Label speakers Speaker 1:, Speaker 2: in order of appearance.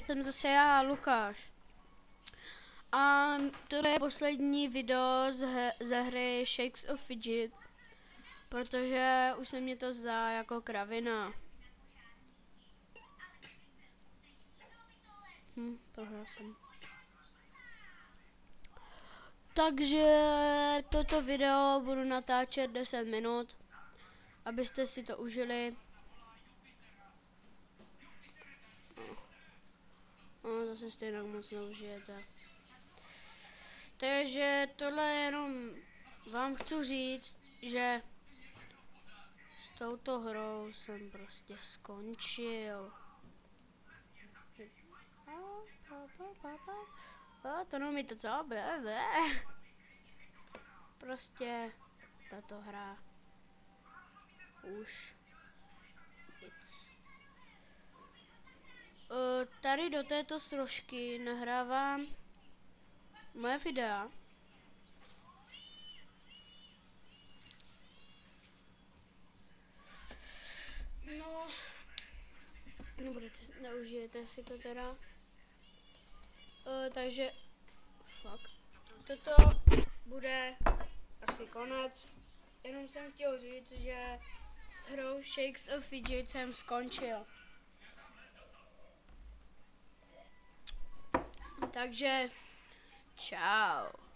Speaker 1: Jsem zase já, Lukáš. A tohle je poslední video ze hry Shakes of Fidget, protože už se mě to zdá jako kravina. Prohrál jsem. Takže toto video budu natáčet 10 minut, abyste si to užili. No, zase stejně moc neužijete. Takže tohle jenom vám chci říct, že s touto hrou jsem prostě skončil. To neumíte co? Prostě tato hra už nic. Tady do této složky nahrávám moje videa. No, neužijete si to teda. Takže fuck. Toto bude asi konec. Jenom jsem chtěl říct, že s hrou Shakes of Fidget jsem skončil. Takže čau.